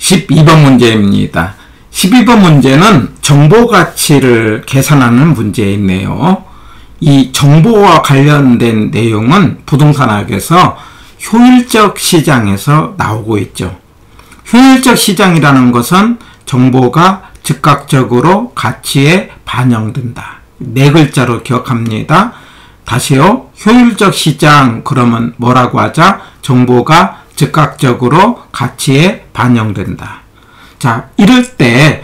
12번 문제입니다. 12번 문제는 정보 가치를 계산하는 문제이네요. 이 정보와 관련된 내용은 부동산학에서 효율적 시장에서 나오고 있죠. 효율적 시장이라는 것은 정보가 즉각적으로 가치에 반영된다. 네 글자로 기억합니다. 다시요. 효율적 시장 그러면 뭐라고 하자? 정보가 즉각적으로 가치에 반영된다. 자, 이럴 때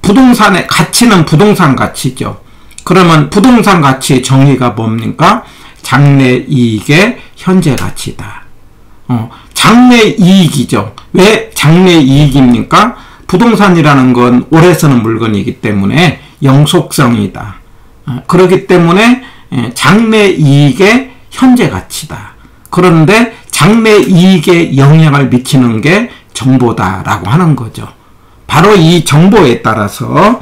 부동산의 가치는 부동산 가치죠. 그러면 부동산 가치 정의가 뭡니까? 장래 이익의 현재 가치다. 장래 이익이죠. 왜 장래 이익입니까? 부동산이라는 건 오래 쓰는 물건이기 때문에 영속성이다. 그렇기 때문에 장래 이익의 현재 가치다. 그런데 장래 이익에 영향을 미치는 게 정보다라고 하는 거죠. 바로 이 정보에 따라서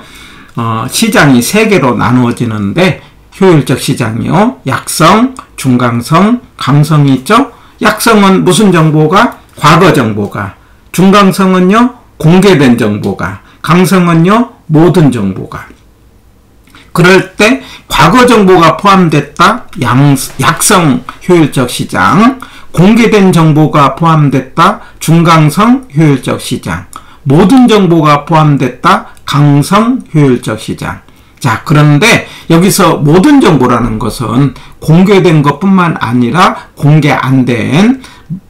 시장이 세 개로 나누어지는데 효율적 시장이요. 약성, 중강성, 강성이 있죠. 약성은 무슨 정보가? 과거 정보가. 중강성은요. 공개된 정보가. 강성은요. 모든 정보가. 그럴 때 과거 정보가 포함됐다. 약성 효율적 시장. 공개된 정보가 포함됐다. 중강성 효율적 시장. 모든 정보가 포함됐다. 강성 효율적 시장. 자, 그런데 여기서 모든 정보라는 것은 공개된 것뿐만 아니라 공개 안 된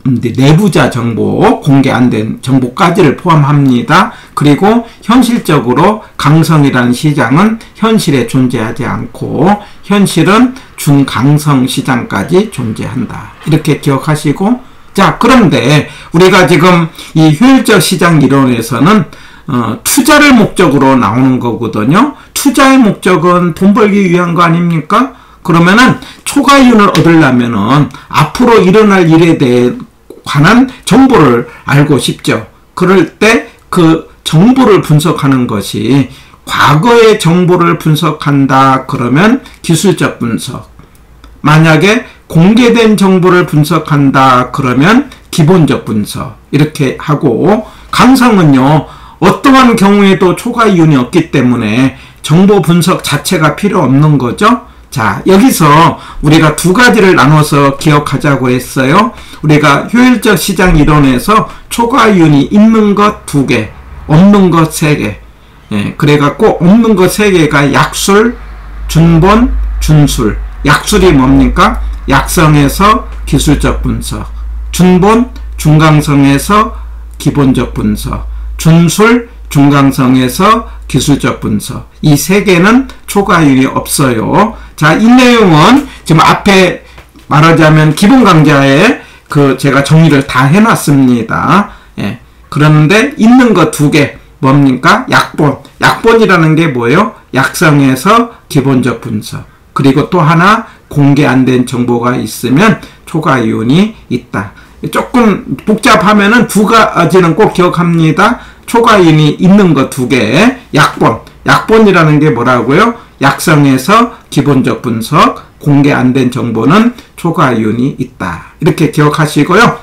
내부자 정보, 공개 안 된 정보까지를 포함합니다. 그리고 현실적으로 강성이라는 시장은 현실에 존재하지 않고 현실은 중강성 시장까지 존재한다. 이렇게 기억하시고, 자, 그런데 우리가 지금 이 효율적 시장 이론에서는 투자를 목적으로 나오는 거거든요. 투자의 목적은 돈 벌기 위한 거 아닙니까? 그러면은 초과이윤을 얻으려면은 앞으로 일어날 일에 대해 관한 정보를 알고 싶죠. 그럴 때 그 정보를 분석하는 것이 과거의 정보를 분석한다 그러면 기술적 분석. 만약에 공개된 정보를 분석한다 그러면 기본적 분석. 이렇게 하고, 강성은요. 어떠한 경우에도 초과이윤이 없기 때문에 정보 분석 자체가 필요 없는 거죠. 자, 여기서 우리가 두 가지를 나눠서 기억하자고 했어요. 우리가 효율적 시장 이론에서 초과이윤이 있는 것 2개, 없는 것 3개. 예, 그래갖고 없는 것 3개가 약술, 준본, 준술. 약술이 뭡니까? 약성에서 기술적 분석. 준본, 중강성에서 기본적 분석. 준술, 중강성에서 기술적 분석. 이 3개는 초과이윤이 없어요. 자, 이 내용은 지금 앞에 말하자면 기본 강좌에 제가 정리를 다 해놨습니다. 예. 그런데 있는 거 2개. 뭡니까? 약본. 약본이라는 게 뭐예요? 약성에서 기본적 분석. 그리고 또 하나 공개 안 된 정보가 있으면 초과이윤이 있다. 조금 복잡하면은 두 가지는 꼭 기억합니다. 초과이윤이 있는 거 2개. 약본. 약본이라는 게 뭐라고요? 약성에서 기본적 분석. 공개 안 된 정보는 초과이윤이 있다. 이렇게 기억하시고요.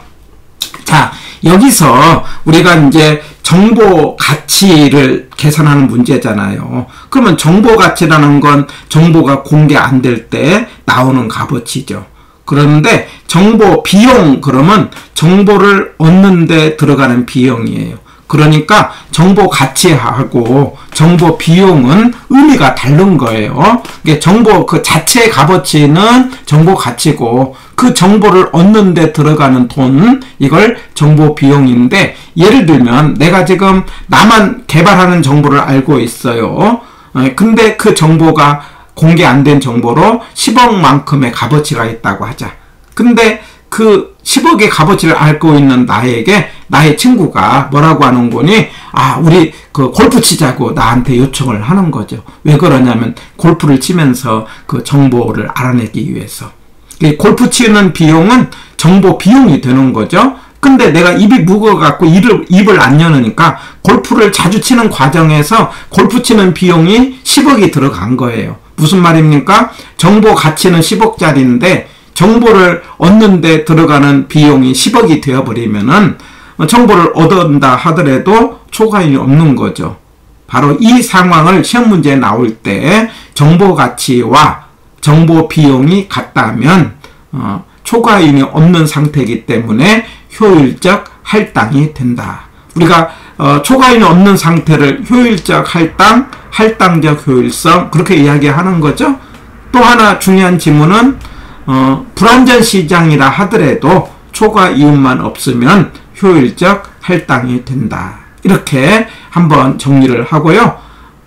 자, 여기서 우리가 이제 정보 가치를 계산하는 문제잖아요. 그러면 정보 가치라는 건 정보가 공개 안 될 때 나오는 값어치죠. 그런데 정보 비용 그러면 정보를 얻는 데 들어가는 비용이에요. 그러니까 정보 가치하고 정보 비용은 의미가 다른 거예요. 정보 그 자체의 값어치는 정보 가치고 그 정보를 얻는 데 들어가는 돈, 이걸 정보 비용인데, 예를 들면 내가 지금 나만 개발하는 정보를 알고 있어요. 근데 그 정보가 공개 안 된 정보로 10억만큼의 값어치가 있다고 하자. 근데 그 10억의 값어치를 알고 있는 나에게 나의 친구가 뭐라고 하는 거니? 아, 우리 골프 치자고 나한테 요청을 하는 거죠. 왜 그러냐면 골프를 치면서 그 정보를 알아내기 위해서. 골프 치는 비용은 정보 비용이 되는 거죠. 근데 내가 입이 무거워갖고 입을 안 여느니까 골프를 자주 치는 과정에서 골프 치는 비용이 10억이 들어간 거예요. 무슨 말입니까? 정보 가치는 10억짜리인데 정보를 얻는 데 들어가는 비용이 10억이 되어버리면은 정보를 얻는다 하더라도 초과이익이 없는 거죠. 바로 이 상황을 시험 문제에 나올 때 정보 가치와 정보 비용이 같다면 초과이익이 없는 상태이기 때문에 효율적 할당이 된다. 우리가 초과이익이 없는 상태를 효율적 할당, 할당적 효율성 그렇게 이야기하는 거죠. 또 하나 중요한 지문은 불완전 시장이라 하더라도 초과이익만 없으면 효율적 할당이 된다. 이렇게 한번 정리를 하고요.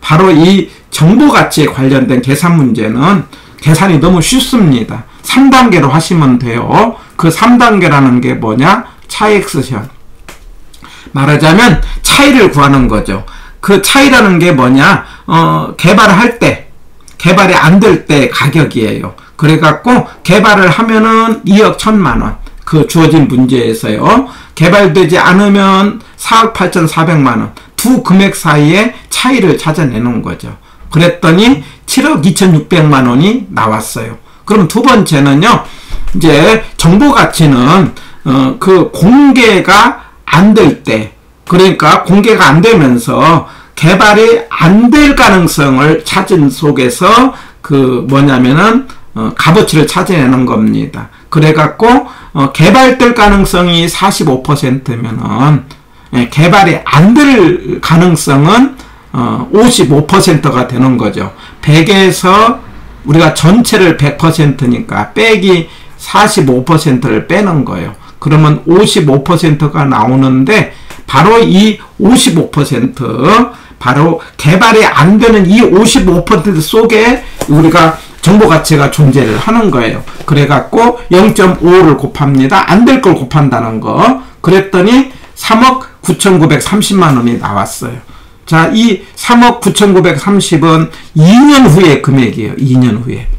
바로 이 정보가치에 관련된 계산 문제는 계산이 너무 쉽습니다. 3단계로 하시면 돼요. 그 3단계라는 게 뭐냐? 차익수현. 말하자면 차이를 구하는 거죠. 그 차이라는 게 뭐냐? 개발을 할 때, 개발이 안 될 때 가격이에요. 그래갖고 개발을 하면은 2억 1천만 원. 그 주어진 문제에서요. 개발되지 않으면 4억 8,400만 원. 두 금액 사이에 차이를 찾아내는 거죠. 그랬더니 7억 2,600만 원이 나왔어요. 그럼 두 번째는요. 이제 정보 가치는 그 공개가 안 될 때, 그러니까 공개가 안 되면서 개발이 안 될 가능성을 찾은 속에서 그 뭐냐면은 값어치를 찾아내는 겁니다. 그래갖고 개발될 가능성이 45%면은 개발이 안 될 가능성은 55%가 되는 거죠. 100에서 우리가 전체를 100%니까 빼기 45%를 빼는 거예요. 그러면 55%가 나오는데 바로 이 55% 바로 개발이 안 되는 이 55% 속에 우리가 정보 가치가 존재를 하는 거예요. 그래갖고 0.5를 곱합니다. 안 될 걸 곱한다는 거. 그랬더니 3억 9,930만 원이 나왔어요. 자, 이 3억 9,930은 2년 후의 금액이에요. 2년 후에.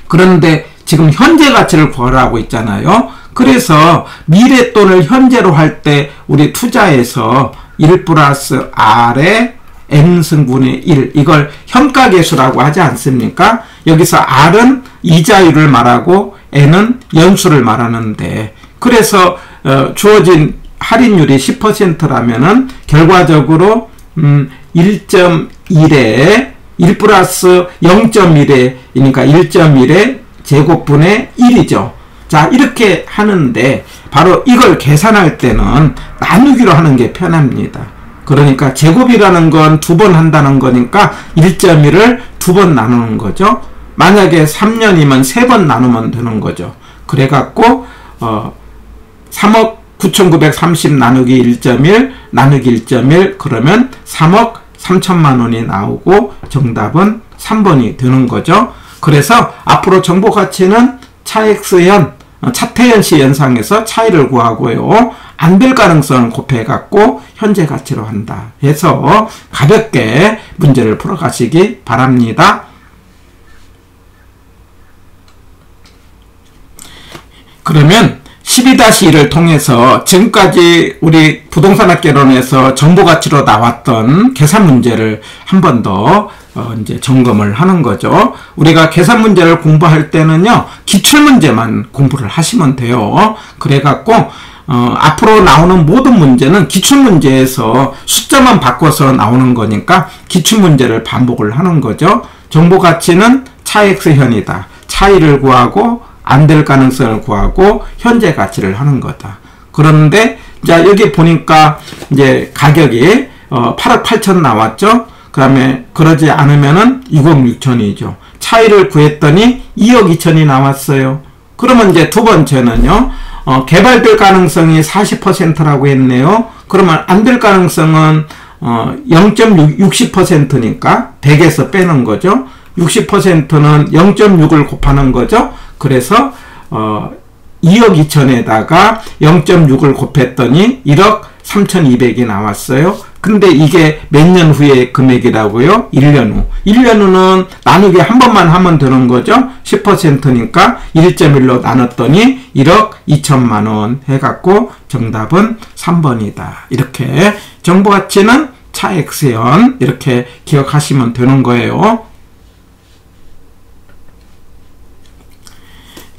그런데 지금 현재 가치를 구하라고 있잖아요. 그래서 미래돈을 현재로 할 때 우리 투자에서 1 플러스 R의 N승분의 1 이걸 현가계수라고 하지 않습니까? 여기서 R은 이자율을 말하고 N은 연수를 말하는데 그래서 주어진 할인율이 10%라면은 결과적으로 1.1에 1 플러스 0.1에 그러니까 1.1의 제곱분의 1이죠. 자, 이렇게 하는데 바로 이걸 계산할 때는 나누기로 하는 게 편합니다. 그러니까 제곱이라는 건 두 번 한다는 거니까 1.1을 두 번 나누는 거죠. 만약에 3년이면 3번 나누면 되는 거죠. 그래갖고 3억 9,930 나누기 1.1 나누기 1.1 그러면 3억 3천만 원이 나오고 정답은 3번이 되는 거죠. 그래서 앞으로 정보 가치는 차익수현, 차태현시 연상에서 차이를 구하고요. 안 될 가능성을 곱해갖고 현재 가치로 한다. 해서 가볍게 문제를 풀어가시기 바랍니다. 그러면 12-1을 통해서 지금까지 우리 부동산학개론에서 정보가치로 나왔던 계산 문제를 한 번 더 이제 점검을 하는 거죠. 우리가 계산 문제를 공부할 때는요, 기출문제만 공부를 하시면 돼요. 그래갖고, 앞으로 나오는 모든 문제는 기출문제에서 숫자만 바꿔서 나오는 거니까 기출문제를 반복을 하는 거죠. 정보가치는 차익수현이다. 차이를 구하고, 안 될 가능성을 구하고 현재 가치를 하는 거다. 그런데 자 여기 보니까 이제 가격이 8억 8천 나왔죠. 그 다음에 그러지 않으면은 6억 6천이죠. 차이를 구했더니 2억 2천이 나왔어요. 그러면 이제 두 번째는요. 개발될 가능성이 40%라고 했네요. 그러면 안 될 가능성은 0.60%니까 100에서 빼는 거죠. 60%는 0.6을 곱하는 거죠. 그래서 2억 2천에다가 0.6을 곱했더니 1억 3,200이 나왔어요. 근데 이게 몇 년 후의 금액이라고요? 1년 후. 1년 후는 나누기 한 번만 하면 되는 거죠. 10%니까 1.1로 나눴더니 1억 2천만 원 해갖고 정답은 3번이다. 이렇게 정보가치는 차익수현 이렇게 기억하시면 되는 거예요.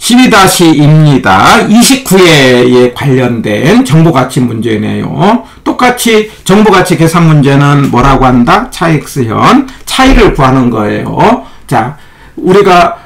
12-2입니다. 29회에 관련된 정보가치 문제네요. 똑같이 정보가치 계산 문제는 뭐라고 한다? 차익스현. 차이를 구하는 거예요. 자, 우리가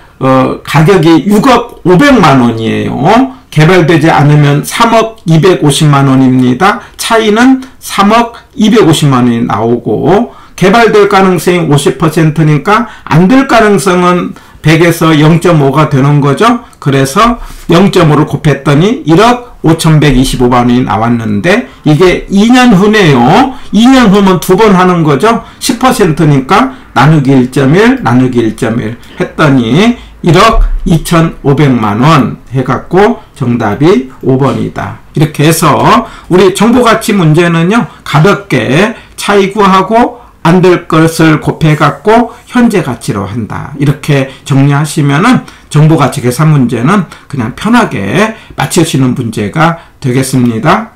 가격이 6억 500만 원이에요. 개발되지 않으면 3억 250만 원입니다. 차이는 3억 250만 원이 나오고, 개발될 가능성이 50%니까 안 될 가능성은 100에서 0.5가 되는 거죠. 그래서 0.5를 곱했더니 1억 5,125만 원이 나왔는데, 이게 2년 후네요. 2년 후면 두 번 하는 거죠. 10%니까 나누기 1.1 나누기 1.1 했더니 1억 2,500만 원 해갖고 정답이 5번이다. 이렇게 해서 우리 정보가치 문제는요, 가볍게 차이 구하고 안 될 것을 곱해갖고 현재 가치로 한다. 이렇게 정리하시면은 정보가치 계산 문제는 그냥 편하게 맞추시는 문제가 되겠습니다.